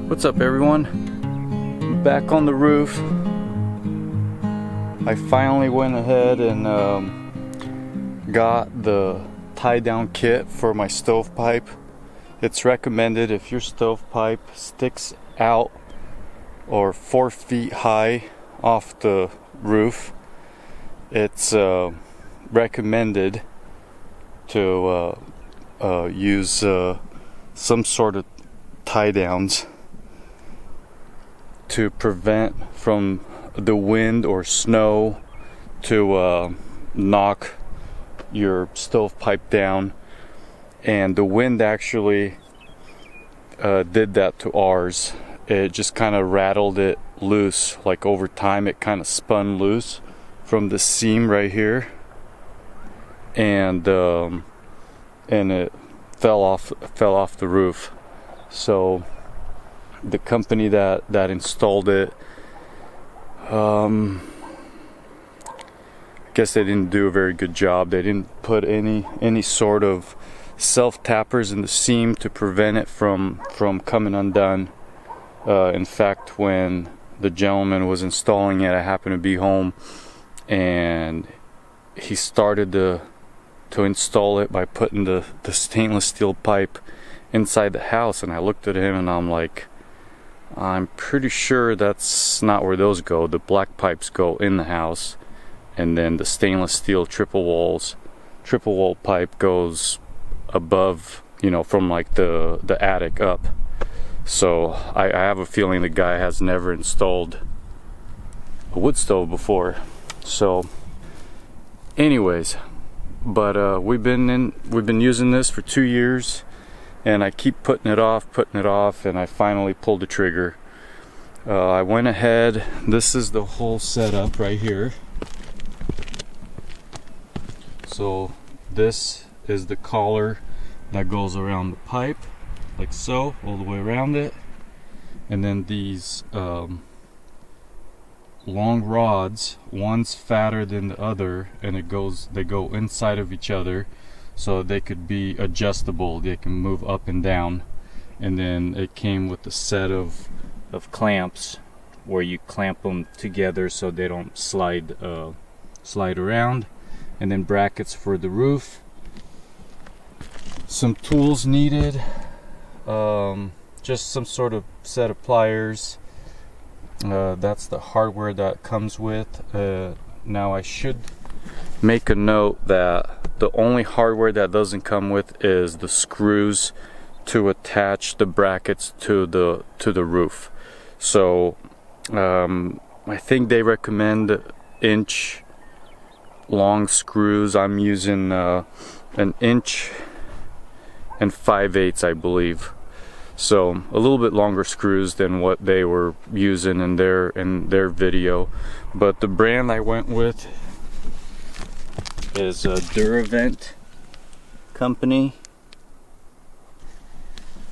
What's up, everyone? Back on the roof. I finally went ahead and got the tie down kit for my stovepipe. It's recommended if your stovepipe sticks out or 4 feet high off the roof, it's recommended to use some sort of tie downs to prevent from the wind or snow to knock your stovepipe down. And the wind actually did that to ours. It just kind of rattled it loose. Like over time it kind of spun loose from the seam right here, and it fell off the roof. So the company that installed it, I guess they didn't do a very good job. They didn't put any sort of self tappers in the seam to prevent it from coming undone. In fact, when the gentleman was installing it, I happened to be home, and he started to install it by putting the stainless steel pipe inside the house, and I looked at him and I'm like, I'm pretty sure that's not where those go. The black pipes go in the house, and then the stainless steel triple wall pipe goes above, from like the attic up. So I have a feeling the guy has never installed a wood stove before. So anyways, but we've been using this for 2 years, and I keep putting it off, and I finally pulled the trigger. I went ahead. This is the whole setup right here. So this is the collar that goes around the pipe, like so, all the way around it. And then these long rods, one's fatter than the other, and they go inside of each other, so they could be adjustable. They can move up and down. And then it came with a set of clamps where you clamp them together so they don't slide around. And then brackets for the roof. Some tools needed. Just some sort of set of pliers. That's the hardware that comes with. Now I should make a note that the only hardware that doesn't come with is the screws to attach the brackets to the roof. So I think they recommend inch long screws. I'm using an inch and 5/8, I believe. So a little bit longer screws than what they were using in their video. But the brand I went with is a DurraVent company,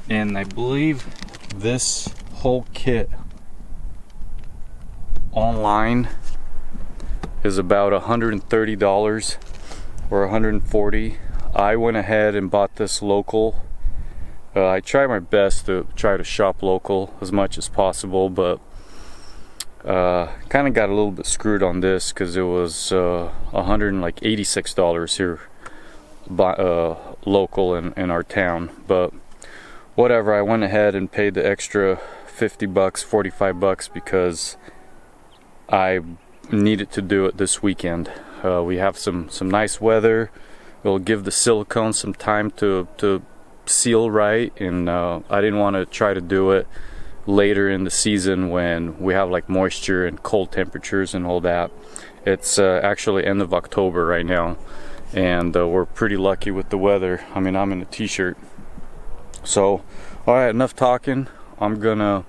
and I believe this whole kit online is about $130 or $140. I went ahead and bought this local. I try my best to try to shop local as much as possible, but kind of got a little bit screwed on this because it was $186 here local in our town. But whatever, I went ahead and paid the extra $50, $45 because I needed to do it this weekend. We have some nice weather. It'll give the silicone some time to seal right, and I didn't want to try to do it later in the season when we have like moisture and cold temperatures and all that. It's actually end of October right now, and we're pretty lucky with the weather. I mean, I'm in a t-shirt. So alright, enough talking. I'm gonna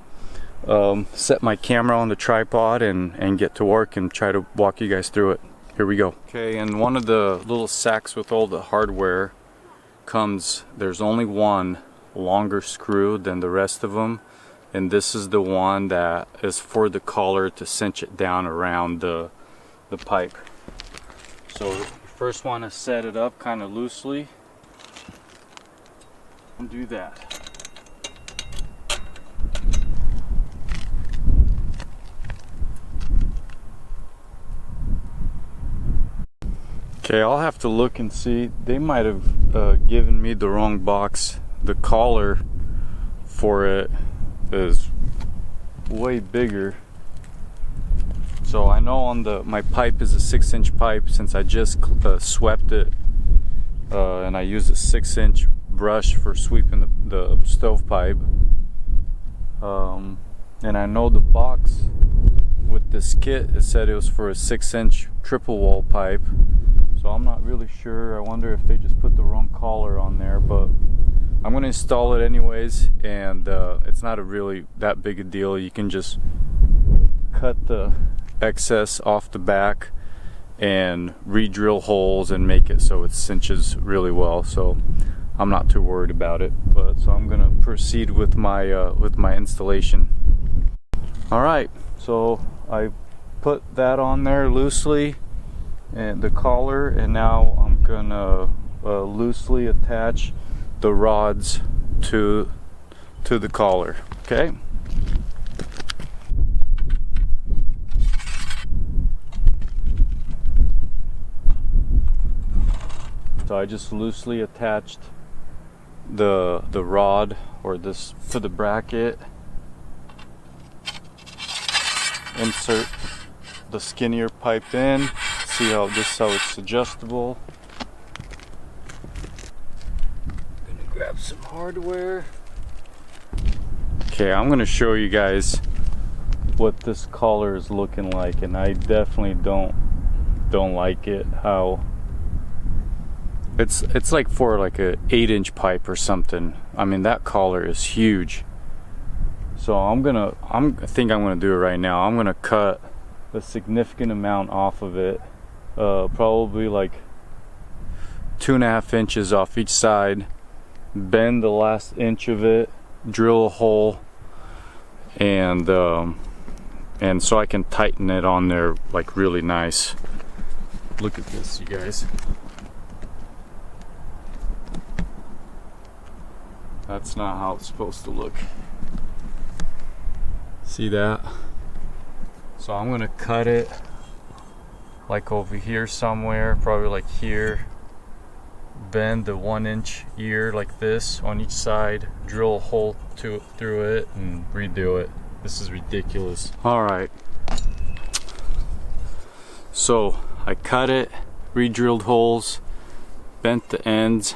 set my camera on the tripod and get to work and try to walk you guys through it. Here we go. Okay, and one of the little sacks with all the hardware there's only one longer screw than the rest of them, and this is the one that is for the collar to cinch it down around the pipe. So you first want to set it up kind of loosely and do that. Okay, I'll have to look and see. They might have given me the wrong box. The collar for it is way bigger. So I know on my pipe is a 6-inch pipe, since I just swept it, and I used a 6-inch brush for sweeping the stovepipe. And I know the box with this kit, it said it was for a 6-inch triple wall pipe. So I'm not really sure. I wonder if they just put the wrong collar on there, but I'm going to install it anyways, and it's not a really that big a deal. You can just cut the excess off the back and re-drill holes and make it so it cinches really well. So I'm not too worried about it. But so I'm going to proceed with my installation. All right, so I put that on there loosely, and the collar, and now I'm gonna loosely attach the rods to the collar. Okay. So I just loosely attached the rod or this to the bracket. Insert the skinnier pipe in. See how it's adjustable. I'm gonna grab some hardware. Okay, I'm gonna show you guys what this collar is looking like, and I definitely don't like it. How it's like for like a 8-inch pipe or something. I mean, that collar is huge. So I think I'm gonna do it right now. I'm gonna cut a significant amount off of it, probably like 2.5 inches off each side, bend the last inch of it, drill a hole, and so I can tighten it on there like really nice. Look at this, you guys. That's not how it's supposed to look. See that? So I'm gonna cut it like over here somewhere, probably like here. Bend the 1-inch ear like this on each side, drill a hole through it, and redo it. This is ridiculous. All right. So I cut it, re-drilled holes, bent the ends.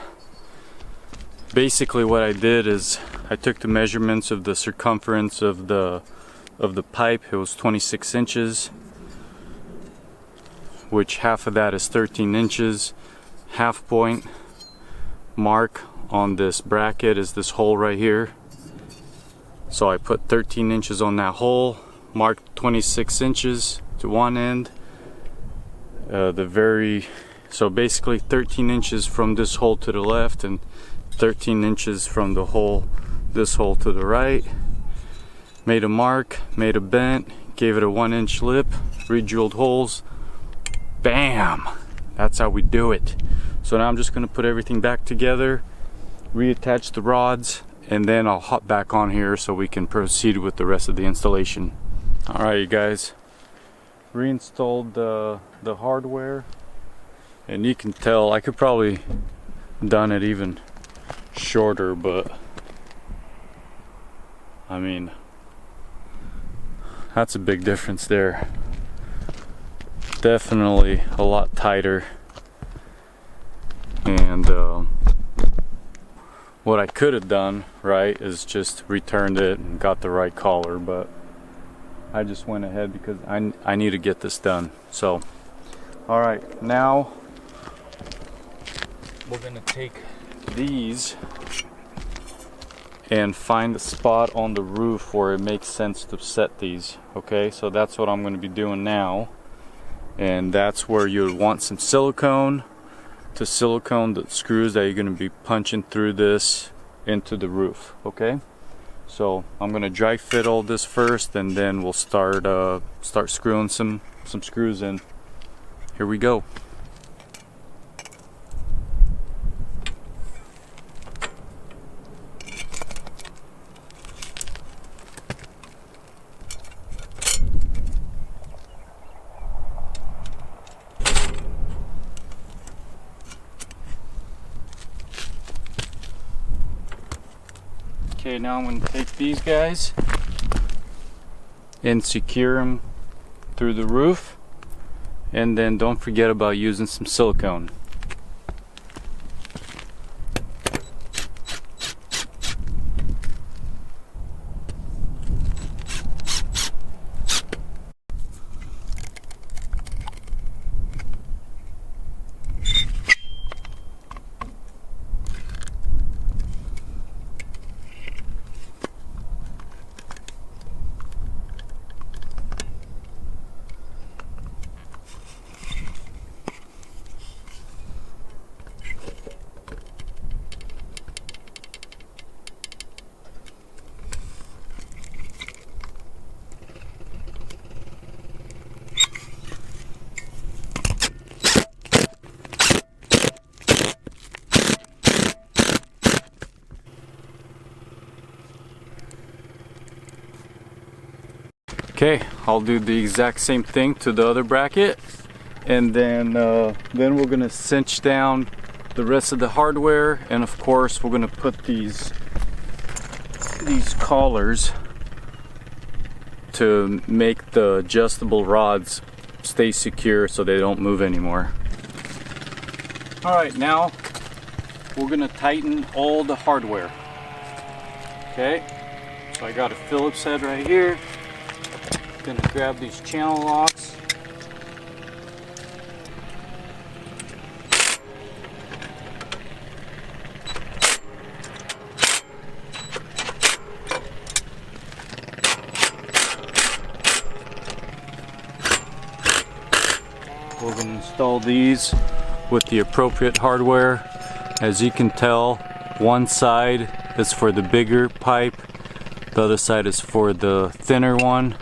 Basically what I did is I took the measurements of the circumference of the pipe. It was 26 inches, which half of that is 13 inches. Half point mark on this bracket is this hole right here. So I put 13 inches on that hole, marked 26 inches to one end. So basically 13 inches from this hole to the left and 13 inches from this hole to the right. Made a mark, made a bent, gave it a 1-inch lip, re-drilled holes. Bam! That's how we do it. So now I'm just gonna put everything back together, reattach the rods, and then I'll hop back on here so we can proceed with the rest of the installation. All right, you guys, reinstalled the hardware, and you can tell I could probably done it even shorter, but I mean, that's a big difference there. Definitely a lot tighter. And what I could have done, right, is just returned it and got the right collar, but I just went ahead because I need to get this done. So, all right, now we're gonna take these and find a spot on the roof where it makes sense to set these. Okay, so that's what I'm going to be doing now, and that's where you would want some silicone to silicone the screws that you're going to be punching through this into the roof. Okay, so I'm going to dry fit all this first, and then we'll start screwing some screws in. Here we go. Okay, now I'm going to take these guys and secure them through the roof, and then don't forget about using some silicone. Okay, I'll do the exact same thing to the other bracket, and then we're gonna cinch down the rest of the hardware, and of course we're gonna put these collars to make the adjustable rods stay secure so they don't move anymore. All right, now we're gonna tighten all the hardware. Okay, so I got a Phillips head right here. Gonna grab these channel locks. We're gonna install these with the appropriate hardware. As you can tell, one side is for the bigger pipe, the other side is for the thinner one.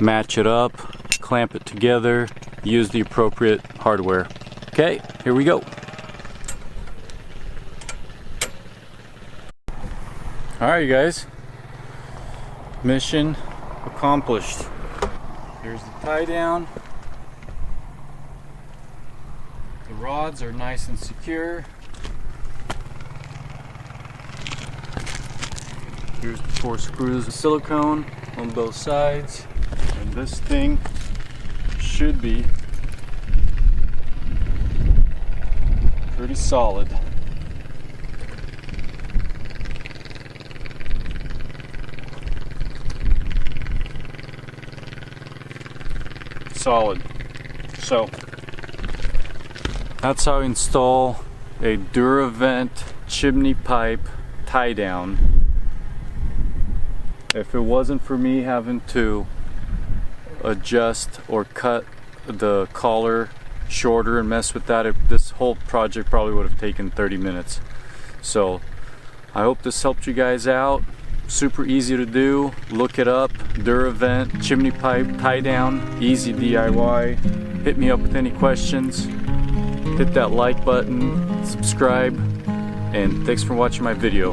Match it up, clamp it together, use the appropriate hardware. Okay, here we go. Alright, you guys, mission accomplished. Here's the tie down. The rods are nice and secure. Here's the 4 screws of silicone on both sides. And this thing should be pretty solid. Solid. So that's how I install a DurraVent chimney pipe tie down. If it wasn't for me having to adjust or cut the collar shorter and mess with that, this whole project probably would have taken 30 minutes. So I hope this helped you guys out. Super easy to do. Look it up. DurraVent chimney pipe tie down, easy DIY. Hit me up with any questions. Hit that like button, subscribe, and thanks for watching my video.